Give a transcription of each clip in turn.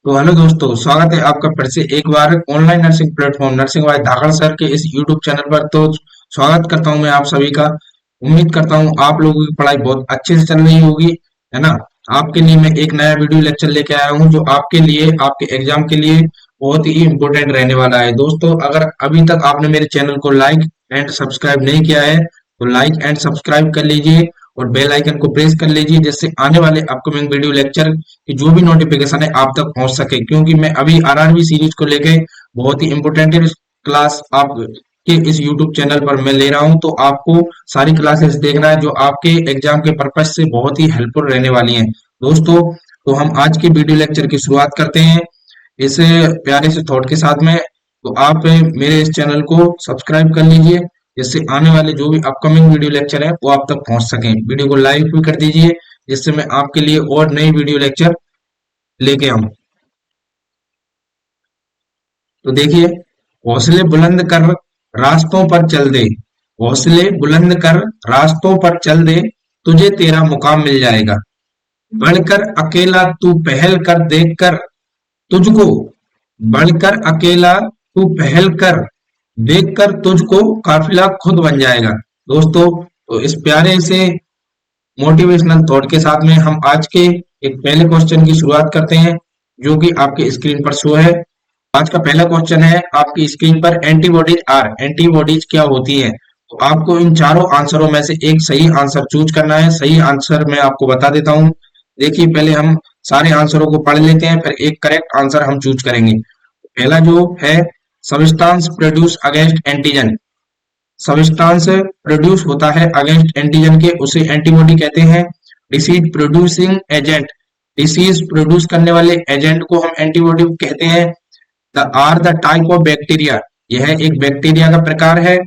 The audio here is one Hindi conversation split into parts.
तो हेलो दोस्तों, स्वागत है आपका फिर से एक बार online nursing platform nursing wise धाकड़ सर के इस यूट्यूब चैनल पर। तो स्वागत करता हूं मैं आप सभी का। उम्मीद करता हूं आप लोगों की पढ़ाई बहुत अच्छे से चल रही होगी, है ना। आपके लिए मैं एक नया वीडियो लेक्चर लेके आया हूं जो आपके लिए आपके एग्जाम के लिए बहुत ही इम्पोर्टेंट रहने वाला है। दोस्तों, अगर अभी तक आपने मेरे चैनल को लाइक एंड सब्सक्राइब नहीं किया है तो लाइक एंड सब्सक्राइब कर लीजिए और बेल आइकन को प्रेस कर लीजिए, जिससे आने वाले अपकमिंग वीडियो लेक्चर कि जो भी नोटिफिकेशन है आप तक पहुंच सके। क्योंकि मैं अभी आरआरबी सीरीज को लेके बहुत ही इंपोर्टेंट क्लास आप के इस यूट्यूब चैनल पर मैं ले रहा हूं, तो आपको सारी क्लासेस देखना है जो आपके एग्जाम के पर्पज से बहुत ही हेल्पफुल रहने वाली हैं। दोस्तों, तो हम आज के वीडियो लेक्चर की शुरुआत करते हैं इस प्यारे से थॉट के साथ में। तो आप मेरे इस चैनल को सब्सक्राइब कर लीजिए, जिससे आने वाले जो भी अपकमिंग वीडियो लेक्चर है वो आप तक पहुंच सकें। वीडियो को लाइक भी कर दीजिए, जिससे मैं आपके लिए और नई वीडियो लेक्चर लेके आऊं। तो देखिए, हौसले बुलंद कर रास्तों पर चल दे, हौसले बुलंद कर रास्तों पर चल दे, तुझे तेरा मुकाम मिल जाएगा। बढ़कर अकेला तू पहल कर, देख कर तुझको, बढ़कर अकेला तू पहल कर, देख कर तुझको काफिला खुद बन जाएगा। दोस्तों, तो इस प्यारे से मोटिवेशनल थॉट के साथ में हम आज के एक पहले क्वेश्चन की शुरुआत करते हैं, जो कि आपके स्क्रीन पर शो है। आज का पहला क्वेश्चन है आपकी स्क्रीन पर, एंटीबॉडीज क्या होती है। तो आपको इन चारों आंसरों में से एक सही आंसर चूज करना है। सही आंसर मैं आपको बता देता हूं। देखिए, पहले हम सारे आंसरों को पढ़ लेते हैं, फिर एक करेक्ट आंसर हम चूज करेंगे। पहला जो है, substance produce against antigen. Substance produce होता है अगेंस्ट एंटीजन के, उसे एंटीबॉडी कहते हैं। Disease producing agent, disease produce करने वाले एजेंट को हम एंटीबॉडी कहते हैं। The are the type of bacteria, यह एक बैक्टीरिया का प्रकार है।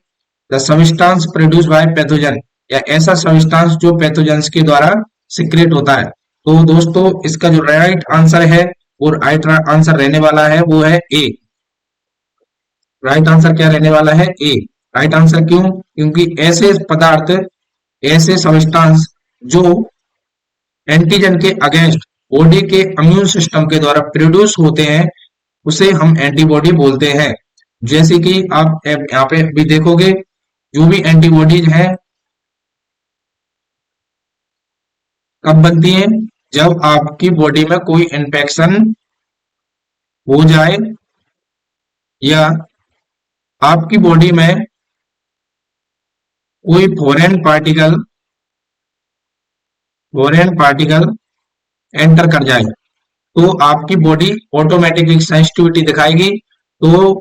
The substance produce by pathogen, या ऐसा सब्सटेंस जो पैथोजेंस के द्वारा सिक्रेट होता है। तो दोस्तों, इसका जो राइट आंसर है वो राइट आंसर रहने वाला है वो है ए। राइट आंसर क्या रहने वाला है? ए। राइट आंसर क्यों? क्योंकि ऐसे पदार्थ, ऐसे सब्सटेंस जो एंटीजन के अगेंस्ट बॉडी के इम्यून सिस्टम के द्वारा प्रोड्यूस होते हैं, उसे हम एंटीबॉडी बोलते हैं। जैसे कि आप यहाँ पे भी देखोगे, जो भी एंटीबॉडीज हैं कब बनती हैं? जब आपकी बॉडी में कोई इन्फेक्शन हो जाए, या आपकी बॉडी में कोई फॉरेन पार्टिकल एंटर कर जाए, तो आपकी बॉडी ऑटोमेटिकली सेंसिटिविटी दिखाएगी। तो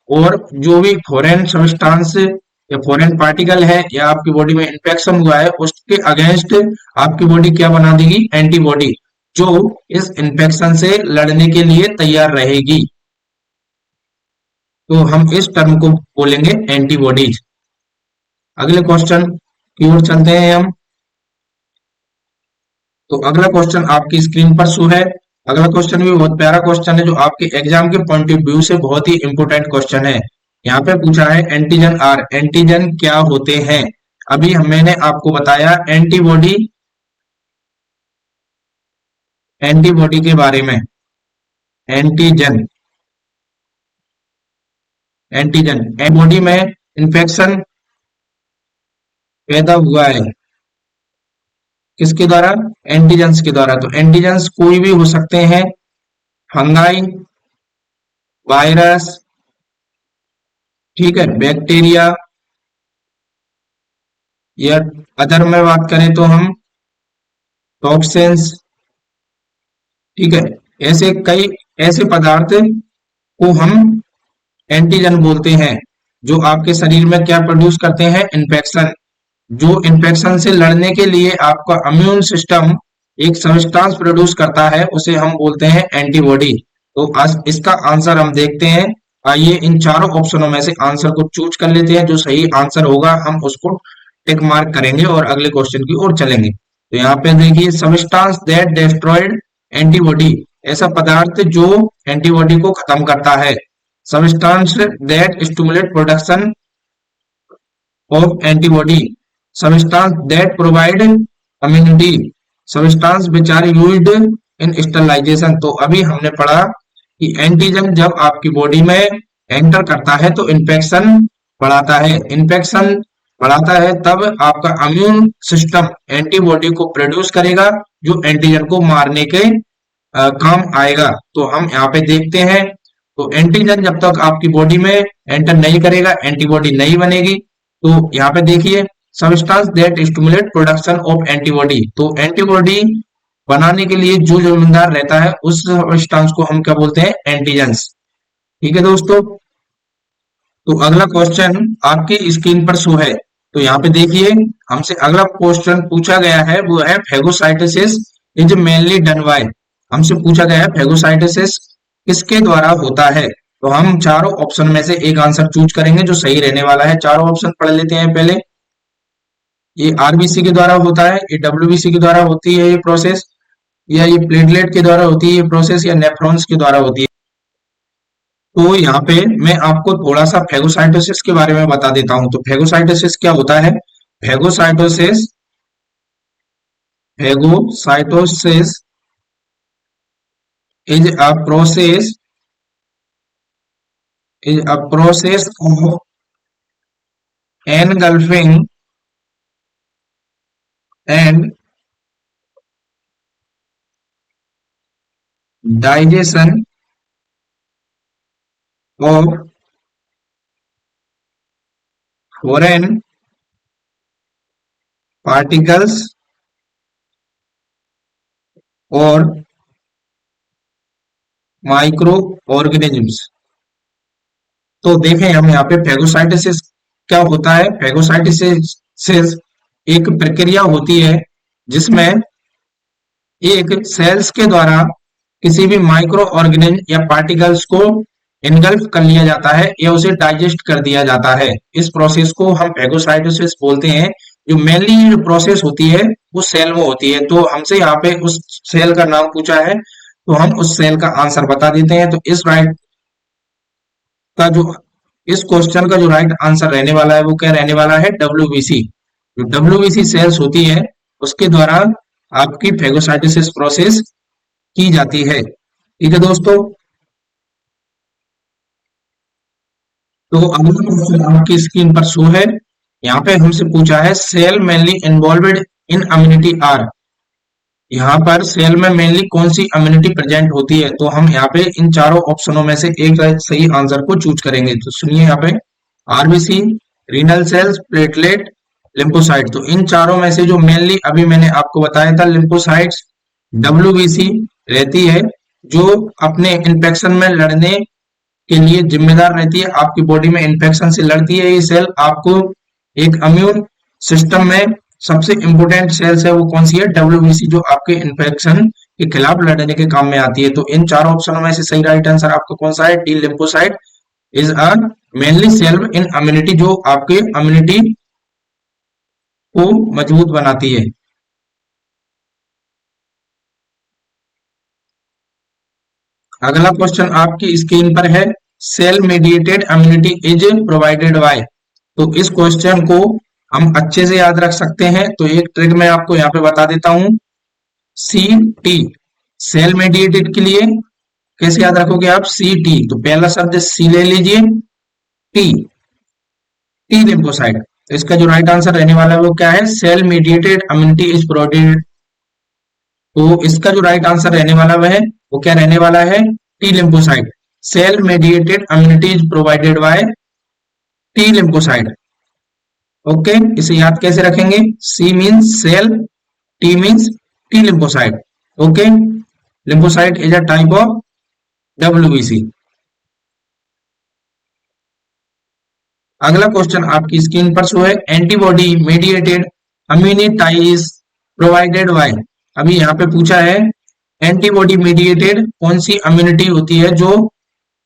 और जो भी फॉरेन सब्सटेंस या फॉरेन पार्टिकल है या आपकी बॉडी में इन्फेक्शन हुआ है, उसके अगेंस्ट आपकी बॉडी क्या बना देगी? एंटीबॉडी, जो इस इन्फेक्शन से लड़ने के लिए तैयार रहेगी। तो हम इस टर्म को बोलेंगे एंटीबॉडीज। अगले क्वेश्चन की ओर चलते हैं हम। तो अगला क्वेश्चन आपकी स्क्रीन पर शो है। अगला क्वेश्चन भी बहुत प्यारा क्वेश्चन है, जो आपके एग्जाम के पॉइंट ऑफ व्यू से बहुत ही इंपोर्टेंट क्वेश्चन है। यहाँ पे पूछा है एंटीजन क्या होते हैं। अभी मैंने आपको बताया एंटीबॉडी, एंटीबॉडी के बारे में। एंटीजन, एंटीजन बॉडी में इंफेक्शन पैदा हुआ है किसके द्वारा? एंटीजेंस के द्वारा। तो एंटीजेंस कोई भी हो सकते हैं, फंगाई, वायरस, ठीक है, बैक्टीरिया, या अदर में बात करें तो हम टॉक्सिन्स, ठीक है। ऐसे कई ऐसे पदार्थ को हम एंटीजन बोलते हैं, जो आपके शरीर में क्या प्रोड्यूस करते हैं? इन्फेक्शन। जो इन्फेक्शन से लड़ने के लिए आपका इम्यून सिस्टम एक सब्सटेंस प्रोड्यूस करता है, उसे हम बोलते हैं एंटीबॉडी। तो आज इसका आंसर हम देखते हैं। आइए इन चारों ऑप्शनों में से आंसर को चूज कर लेते हैं। जो सही आंसर होगा हम उसको टिक मार्क करेंगे और अगले क्वेश्चन की ओर चलेंगे। तो यहाँ पे देखिए, सब्सटेंस दैट डिस्ट्रॉयड एंटीबॉडी, ऐसा पदार्थ जो एंटीबॉडी को खत्म करता है। Substance that stimulate production of antibody, substance that provide immunity, substance which are used in sterilization। तो अभी हमने पढ़ा कि एंटीजन जब आपकी बॉडी में एंटर करता है तो इन्फेक्शन बढ़ाता है, इन्फेक्शन बढ़ाता है, तब आपका इम्यून सिस्टम एंटीबॉडी को प्रोड्यूस करेगा जो एंटीजन को मारने के काम आएगा। तो हम यहाँ पे देखते हैं, तो एंटीजन जब तक आपकी बॉडी में एंटर नहीं करेगा एंटीबॉडी नहीं बनेगी। तो यहाँ पे देखिए, substance that stimulate production of antibody, तो एंटीबॉडी बनाने के लिए जो जिम्मेदार रहता है उस सब्सटेंस को हम क्या बोलते हैं, एंटीजेंस। ठीक है दोस्तों, तो अगला क्वेश्चन आपकी स्क्रीन पर शो है। तो यहाँ पे देखिए, हमसे अगला क्वेश्चन पूछा गया है, वो है phagocytosis is mainly done by. हमसे पूछा गया है फेगोसाइटोसिस किसके द्वारा होता है। तो हम चारों ऑप्शन में से एक आंसर चूज करेंगे जो सही रहने वाला है। चारों ऑप्शन पढ़ लेते हैं पहले। ये आरबीसी के द्वारा होता है, ये डब्ल्यूबीसी के द्वारा होती है ये प्रोसेस, या ये प्लेटलेट के द्वारा होती है ये प्रोसेस, या नेफ्रॉन्स के द्वारा होती है। तो यहाँ पे मैं आपको थोड़ा सा फेगोसाइटोसिस के बारे में बता देता हूँ। तो फेगोसाइटोसिस क्या होता है? Phagocytosis phagocytosis is a process of engulfing and digestion of foreign particles और माइक्रोऑर्गेनिजम्स। तो देखें हम यहाँ पे फेगोसाइटोसिस क्या होता है। फेगोसाइटोसिस एक प्रक्रिया होती है जिसमें एक सेल्स के द्वारा किसी भी माइक्रो ऑर्गेनिज्म या पार्टिकल्स को इनगल्फ कर लिया जाता है या उसे डाइजेस्ट कर दिया जाता है। इस प्रोसेस को हम फेगोसाइटोसिस बोलते हैं। जो मेनली जो प्रोसेस होती है वो सेल में होती है। तो हमसे यहाँ पे उस सेल का नाम पूछा है तो हम उस सेल का आंसर बता देते हैं। तो इस राइट का जो इस क्वेश्चन का जो राइट आंसर रहने वाला है वो क्या रहने वाला है, डब्ल्यूबीसी। जो डब्ल्यूबीसी सेल्स होती है उसके द्वारा आपकी फेगोसाइटोसिस प्रोसेस की जाती है। ठीक है दोस्तों, तो अगला क्वेश्चन आपकी स्क्रीन पर शो है। यहाँ पे हमसे पूछा है cell mainly involved in immunity are. यहाँ पर सेल में मेनली कौन सी इम्यूनिटी प्रेजेंट होती है। तो हम यहाँ पे इन चारों ऑप्शनों में से एक सही आंसर को चूज करेंगे। तो सुनिए यहाँ पे, RBC, renal cells, platelet, lymphocyte. तो इन चारों में से जो मेनली अभी मैंने आपको बताया था लिम्फोसाइट्स, डब्ल्यूबीसी रहती है जो अपने इन्फेक्शन में लड़ने के लिए जिम्मेदार रहती है। आपकी बॉडी में इन्फेक्शन से लड़ती है ये सेल। आपको एक इम्यून सिस्टम में सबसे इंपोर्टेंट सेल्स है वो कौन सी है, डब्ल्यूबीसी, जो आपके इन्फेक्शन के खिलाफ लड़ने के काम में आती है। तो इन चारों ऑप्शनों में से सही राइट आंसर आपका कौन सा है, D, lymphocyte is a mainly cell in immunity, जो आपके इम्यूनिटी को मजबूत बनाती है। अगला क्वेश्चन आपकी स्क्रीन पर है, cell mediated immunity is provided by. तो इस क्वेश्चन को हम अच्छे से याद रख सकते हैं। तो एक ट्रिक मैं आपको यहाँ पे बता देता हूं, सी टी, सेल मीडिएटेड के लिए कैसे याद रखोगे आप, सी टी। तो पहला शब्द सी ले लीजिए, टी, टी लिम्फोसाइट। तो इसका जो राइट आंसर रहने वाला है वो क्या है, cell mediated immunity is provided. तो इसका जो राइट आंसर रहने वाला वह है वो क्या रहने वाला है, T lymphocyte. Cell mediated immunity is provided by T lymphocyte. Okay, इसे याद कैसे रखेंगे, C means cell, T means T lymphocyte. Okay, lymphocyte is a type of WBC. अगला क्वेश्चन आपकी स्क्रीन पर शो है, antibody mediated immunity is provided by. अभी यहाँ पे पूछा है एंटीबॉडी मेडिएटेड कौन सी इम्यूनिटी होती है जो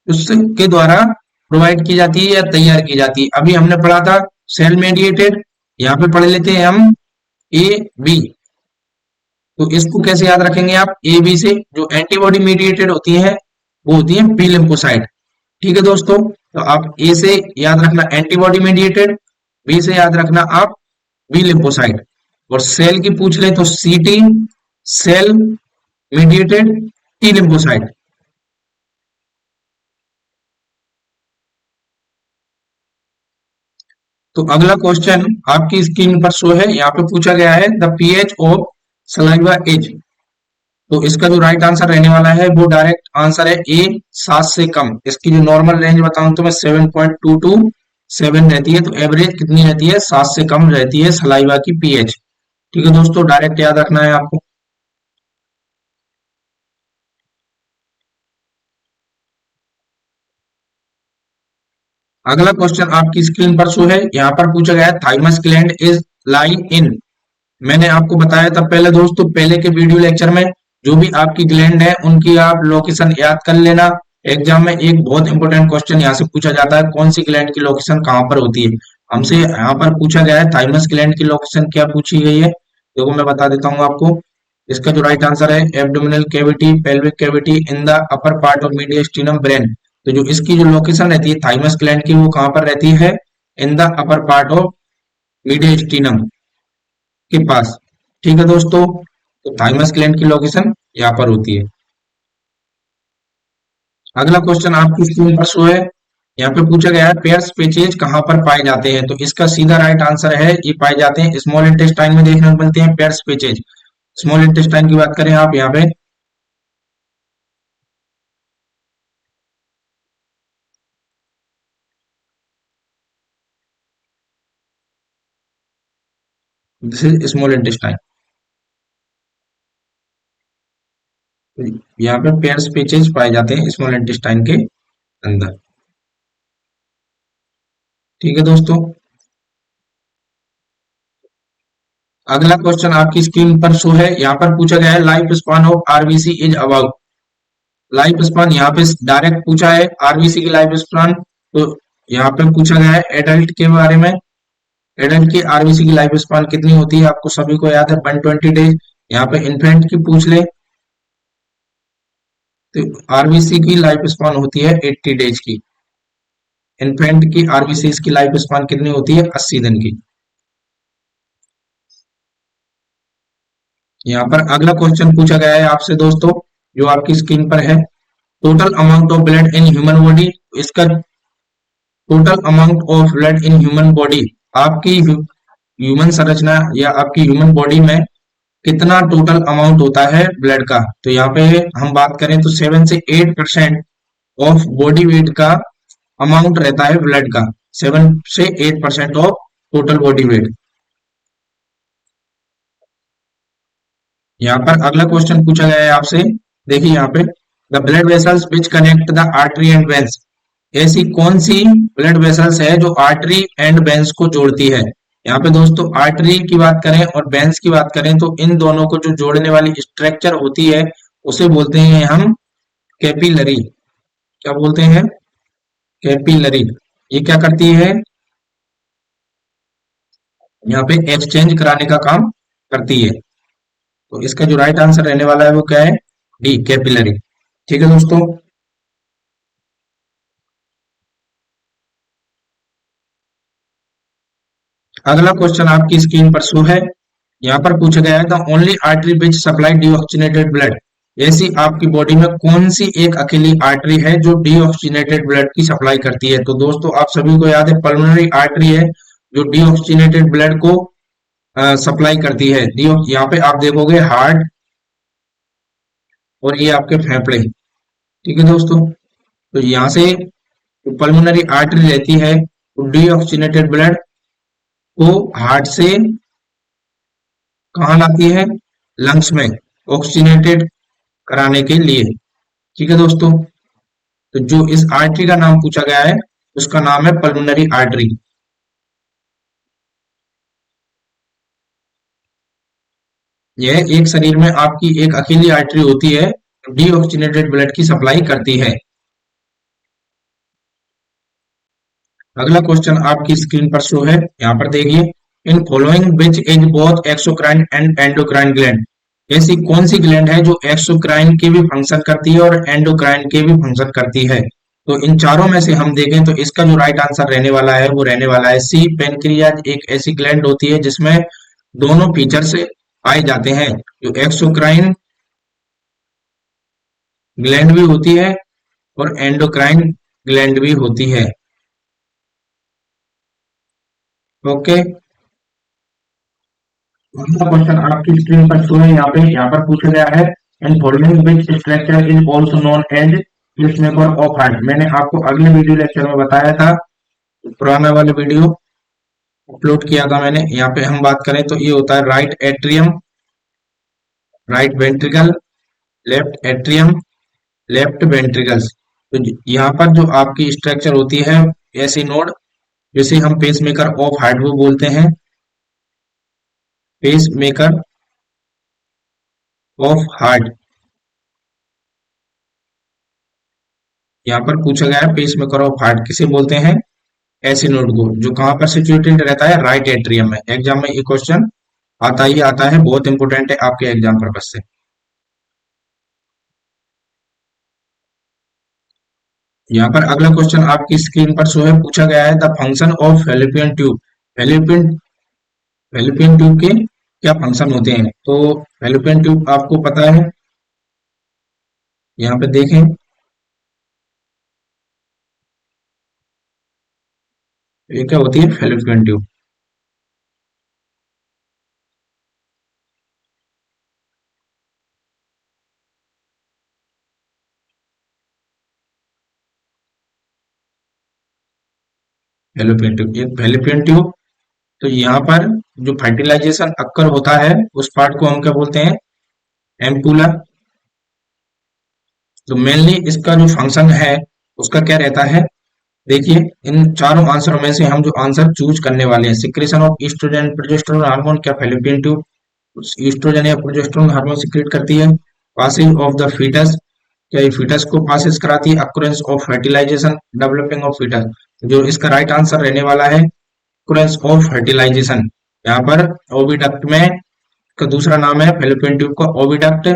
उसके द्वारा प्रोवाइड की जाती है या तैयार की जाती है। अभी हमने पढ़ा था सेल मेडिएटेड, यहाँ पे पढ़ लेते हैं हम ए बी। तो इसको कैसे याद रखेंगे आप, ए बी से। जो एंटीबॉडी मेडिएटेड होती है वो होती है बी लिम्फोसाइट। ठीक है दोस्तों, तो आप ए से याद रखना एंटीबॉडी मेडिएटेड, बी से याद रखना आप बी लिम्फोसाइट। और सेल की पूछ ले तो C T, cell mediated T lymphocyte. तो अगला क्वेश्चन आपकी स्क्रीन पर शो है, यहाँ पे पूछा गया है the pH of saliva is. तो इसका जो राइट आंसर रहने वाला है वो डायरेक्ट आंसर है ए, 7 से कम। इसकी जो नॉर्मल रेंज बताऊं तो मैं 7.2 to 7 रहती है, तो एवरेज कितनी रहती है, 7 से कम रहती है सलाइवा की पीएच। ठीक है दोस्तों, डायरेक्ट याद रखना है आपको। अगला क्वेश्चन आपकी स्क्रीन पर शो है, यहाँ पर पूछा गया है थाइमस ग्लैंड इज लाई इन। मैंने आपको बताया था पहले दोस्तों, पहले के वीडियो लेक्चर में, जो भी आपकी ग्लैंड है उनकी आप लोकेशन याद कर लेना। एग्जाम में एक बहुत इंपॉर्टेंट क्वेश्चन यहाँ से पूछा जाता है, कौन सी ग्लैंड की लोकेशन कहाँ पर होती है। हमसे यहाँ पर पूछा गया है थाइमस ग्लैंड की लोकेशन क्या पूछी गई है, देखो मैं बता देता हूँ आपको। इसका जो राइट आंसर है abdominal cavity, pelvic cavity, in the upper part of मीडियस्टिनम brain. तो जो इसकी जो लोकेशन रहती है थाइमस ग्लैंड की, वो कहाँ पर रहती है, in the upper part of मीडियस्टिनम के पास। ठीक है दोस्तों, तो थाइमस ग्लैंड की लोकेशन यहाँ पर होती है। अगला क्वेश्चन आपकी स्क्रीन पर शो है, यहाँ पे पूछा गया है पेयर्स पेचेज कहाँ पर पाए जाते हैं। तो इसका सीधा राइट आंसर है ये पाए जाते हैं स्मॉल इंटेस्टाइन में, देखने को मिलते हैं पेयर्स पेचेज। स्मॉल इंटेस्टाइन की बात करें आप यहाँ पे, दिस इज स्मॉल इंटेस्टाइन। यहाँ पे पेयर्स पेचेज पाए जाते हैं स्मॉल इंटेस्टाइन के अंदर। ठीक है दोस्तों, अगला क्वेश्चन आपकी स्क्रीन पर शो है, यहाँ पर पूछा गया है life span of RBC is about. Life span यहाँ पे डायरेक्ट पूछा है आरबीसी की लाइफ स्पान। तो यहाँ पे पूछा गया है एडल्ट के बारे में, एडल्ट की आरबीसी की लाइफ स्पान कितनी होती है, आपको सभी को याद है 120 डेज। यहाँ पे इन्फेंट की पूछ ले तो आरबीसी की लाइफ स्पान होती है 80 डेज की। इन्फेंट की आरबीसी की लाइफ स्पान कितनी होती है, 80 दिन की। यहाँ पर अगला क्वेश्चन पूछा गया है आपसे दोस्तों, जो आपकी स्क्रीन पर है, total amount of blood in human body. इसका total amount of blood in human body, आपकी ह्यूमन संरचना या आपकी ह्यूमन बॉडी में कितना टोटल अमाउंट होता है ब्लड का। तो यहाँ पे हम बात करें तो 7 से 8% ऑफ बॉडी वेट का अमाउंट रहता है ब्लड का। 7 से 8% ऑफ टोटल बॉडी वेट। यहाँ पर अगला क्वेश्चन पूछा गया है आपसे, देखिए यहाँ पे the blood vessels which connect the artery and veins. ऐसी कौन सी ब्लड वेसल्स है जो आर्टरी एंड वेन्स को जोड़ती है। यहाँ पे दोस्तों आर्टरी की बात करें और वेन्स की बात करें तो इन दोनों को जो जोड़ने वाली स्ट्रक्चर होती है उसे बोलते हैं हम कैपिलरी। क्या बोलते हैं, कैपिलरी। ये क्या करती है, यहाँ पे एक्सचेंज कराने का काम करती है। तो इसका जो राइट आंसर रहने वाला है वो क्या है, डी, कैपिलरी। ठीक है दोस्तों, अगला क्वेश्चन आपकी स्क्रीन पर शो है, यहाँ पर पूछा गया है the only artery which supply deoxygenated blood. ऐसी आपकी बॉडी में कौन सी एक अकेली आर्टरी है जो डीऑक्सीनेटेड ब्लड की सप्लाई करती है। तो दोस्तों आप सभी को याद है पल्मोनरी आर्टरी है जो डीऑक्सीनेटेड ब्लड को सप्लाई करती है। यहाँ पे आप देखोगे हार्ट और ये आपके फेफड़े। ठीक है दोस्तों, तो यहाँ से जो पल्मोनरी आर्टरी रहती है वो डीऑक्सीनेटेड ब्लड को हार्ट से कहाँ लाती है, लंग्स में ऑक्सीजनेटेड कराने के लिए। ठीक है दोस्तों, तो जो इस आर्टरी का नाम पूछा गया है उसका नाम है पल्मोनरी आर्टरी। यह एक शरीर में आपकी एक अकेली आर्टरी होती है जो डीऑक्सीजनेटेड ब्लड की सप्लाई करती है। अगला क्वेश्चन आपकी स्क्रीन पर शो है, यहाँ पर देखिए इन following which is both exocrine and endocrine gland. ऐसी कौन सी ग्लैंड है जो एक्सोक्राइन के भी फंक्शन करती है और एंडोक्राइन के भी फंक्शन करती है। तो इन चारों में से हम देखें तो इसका जो राइट आंसर रहने वाला है वो रहने वाला है सी, पेनक्रियाज। एक ऐसी ग्लैंड होती है जिसमें दोनों फीचर्स पाए जाते हैं, जो एक्सोक्राइन ग्लैंड भी होती है और एंडोक्राइन ग्लैंड भी होती है। ओके। अगला क्वेश्चन आपकी स्क्रीन पर शो है, यहाँ पर पूछा गया है, in following which structure is also known as pacemaker of heart. मैंने आपको अगले वीडियो लेक्चर में बताया था, पुराना वाला वीडियो अपलोड किया था मैंने। यहाँ पे हम बात करें तो ये होता है right atrium, right ventricle, left atrium, left ventricles. तो यहाँ पर जो आपकी स्ट्रक्चर होती है ऐसी नोड, जिसे हम पेसमेकर ऑफ हार्ट वो बोलते हैं, पेसमेकर ऑफ हार्ट। यहाँ पर पूछा गया है पेसमेकर ऑफ हार्ट किसे बोलते हैं, ऐसी नोड को जो कहाँ पर सिचुएटेड रहता है, राइट एट्रियम में। एग्जाम में ये क्वेश्चन आता ही आता है, बहुत इंपॉर्टेंट है आपके एग्जाम पर्पज से। यहाँ पर अगला क्वेश्चन आपकी स्क्रीन पर शो है, पूछा गया है the function of fallopian tube. Fallopian fallopian tube के क्या फंक्शन होते हैं। तो फेलोपियन ट्यूब आपको पता है, यहाँ पे देखें, ये क्या होती है फेलोपियन ट्यूब। फेलोपियन ट्यूब, ये फेलोपियन ट्यूब, तो यहाँ पर जो फर्टिलाइजेशन अक्कर होता है उस पार्ट को हम क्या बोलते हैं, एम्पुला। तो मेनली इसका जो फंक्शन है उसका क्या रहता है, देखिए इन चारों आंसरों में से हम जो आंसर चूज करने वाले हैं, secretion of oestrogen progesterone hormone, क्या फेलोपियन ट्यूब ईस्ट्रोजन या प्रोजेस्टेरोन हार्मोन सिक्रेट करती है। पासिंग ऑफ द फीटस, क्या ये फीटस को पासिस कराती है। Occurrence of fertilization, developing of foetus. जो इसका राइट आंसर रहने वाला है अक्रेंस ऑफ फर्टिलाइजेशन। यहाँ पर ओविडक्ट में का दूसरा नाम है फेलोपियन ट्यूब का ओविडक्ट।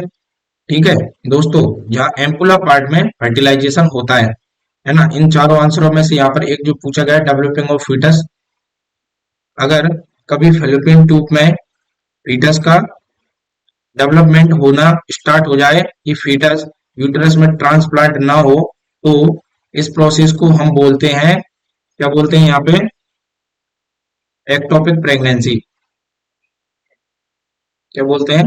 ठीक है दोस्तों, यहाँ एम्पुला पार्ट में फर्टिलाइजेशन होता है ना। इन चारों आंसरों में से यहाँ पर एक जो पूछा गया है डेवलपिंग ऑफ फीटस, अगर कभी फेलोपियन ट्यूब में फीटस का डेवलपमेंट होना स्टार्ट हो जाए, कि फीटस यूटरस में ट्रांसप्लांट ना हो, तो इस प्रोसेस को हम बोलते हैं, क्या बोलते हैं यहाँ पे, एक्टोपिक प्रेगनेंसी। क्या बोलते हैं,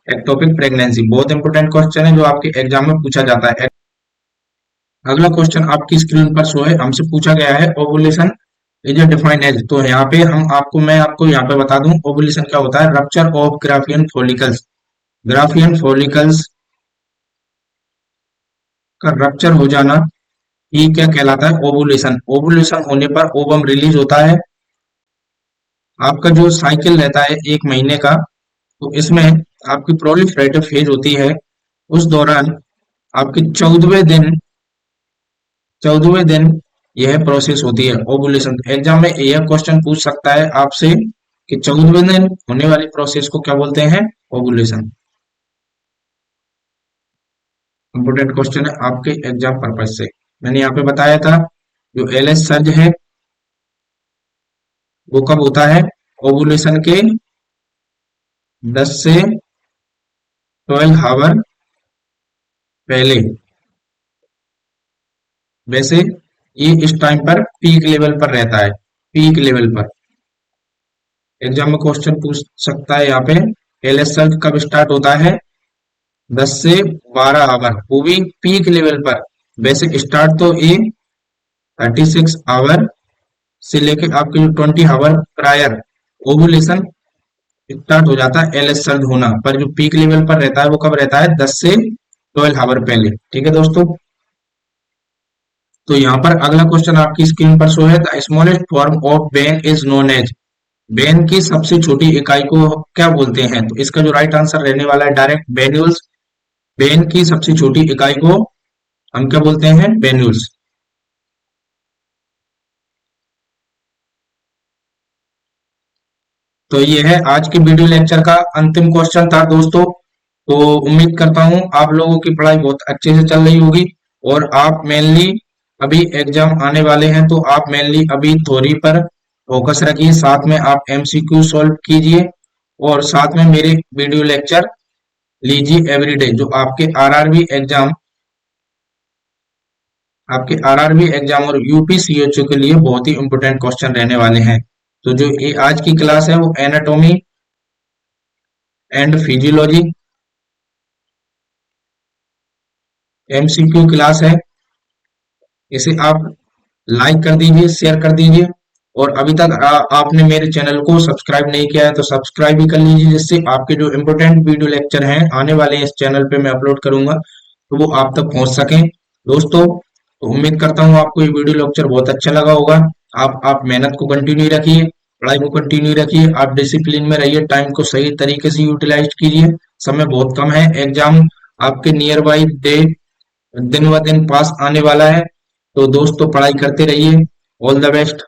एक्टोपिक प्रेगनेंसी। बहुत इंपॉर्टेंट क्वेश्चन है जो आपके एग्जाम में पूछा जाता है। अगला क्वेश्चन आपकी स्क्रीन पर शो है, हमसे पूछा गया है ओवुलेशन इज डिफाइंड एज। तो यहाँ पे मैं आपको यहाँ पे बता दूं ओवुलेशन क्या होता है, rupture of Graafian follicles. Graafian follicles का रप्चर हो जाना, ये क्या कहलाता है, ओवुलेशन। ओवुलेशन होने पर ओवम रिलीज होता है। आपका जो साइकिल रहता है एक महीने का, तो इसमें आपकी प्रोलिफरेटिव फेज होती है, उस दौरान आपके 14वें दिन यह प्रोसेस होती है ओवुलेशन। एग्जाम में यह क्वेश्चन पूछ सकता है आपसे कि 14वें दिन होने वाली प्रोसेस को क्या बोलते हैं, ओवुलेशन। इंपोर्टेंट क्वेश्चन है आपके एग्जाम पर्पज से। मैंने यहाँ पे बताया था जो एलएस सर्ज है वो कब होता है, ओवुलेशन के 10 से 12 आवर पहले। वैसे ये इस टाइम पर पीक लेवल पर रहता है, पीक लेवल पर। एग्जाम में क्वेश्चन पूछ सकता है यहाँ पे, एलएस सर्ज कब स्टार्ट होता है, 10 से 12 आवर, वो भी पीक लेवल पर। वैसे स्टार्ट तो ये 36 आवर से लेके आपके जो 20 आवर प्रायर ओवुलेशन स्टार्ट हो जाता है एलएस सर्ज होना, पर जो पीक लेवल पर रहता है वो कब रहता है, 10 से 12 आवर पहले। ठीक है दोस्तों, तो यहाँ पर अगला क्वेश्चन आपकी स्क्रीन पर शो है, the smallest form of vein is known as. Vein की सबसे छोटी इकाई को क्या बोलते हैं। तो इसका जो राइट आंसर रहने वाला है डायरेक्ट वेन्यूल्स। वेन की सबसे छोटी इकाई को हम क्या बोलते हैं, वेन्यूल्स। तो ये है आज की वीडियो लेक्चर का अंतिम क्वेश्चन था दोस्तों। तो उम्मीद करता हूँ आप लोगों की पढ़ाई बहुत अच्छे से चल रही होगी, और आप मेनली अभी एग्जाम आने वाले हैं, तो आप मेनली अभी थ्योरी पर फोकस रखिए, साथ में आप एमसीक्यू सॉल्व कीजिए, और साथ में मेरे वीडियो लेक्चर लीजिए एवरीडे। जो आपके आरआरबी एग्जाम और यूपी सीएचओ के लिए बहुत ही इंपोर्टेंट क्वेश्चन रहने वाले हैं। तो जो ये आज की क्लास है वो anatomy and physiology MCQ class है। इसे आप लाइक कर दीजिए, शेयर कर दीजिए। और अभी तक आपने मेरे चैनल को सब्सक्राइब नहीं किया है तो सब्सक्राइब भी कर लीजिए, जिससे आपके जो इम्पोर्टेंट वीडियो लेक्चर हैं आने वाले हैं इस चैनल पे मैं अपलोड करूंगा तो वो आप तक पहुंच सकें। दोस्तों, तो उम्मीद करता हूँ आपको ये वीडियो लेक्चर बहुत अच्छा लगा होगा। आप मेहनत को कंटिन्यू रखिए, पढ़ाई को कंटिन्यू रखिए, आप डिसिप्लिन में रहिए, टाइम को सही तरीके से यूटिलाइज कीजिए। समय बहुत कम है, एग्जाम आपके नियर बाई डे दिन ब दिन पास आने वाला है। तो दोस्तों, पढ़ाई करते रहिए। All the best.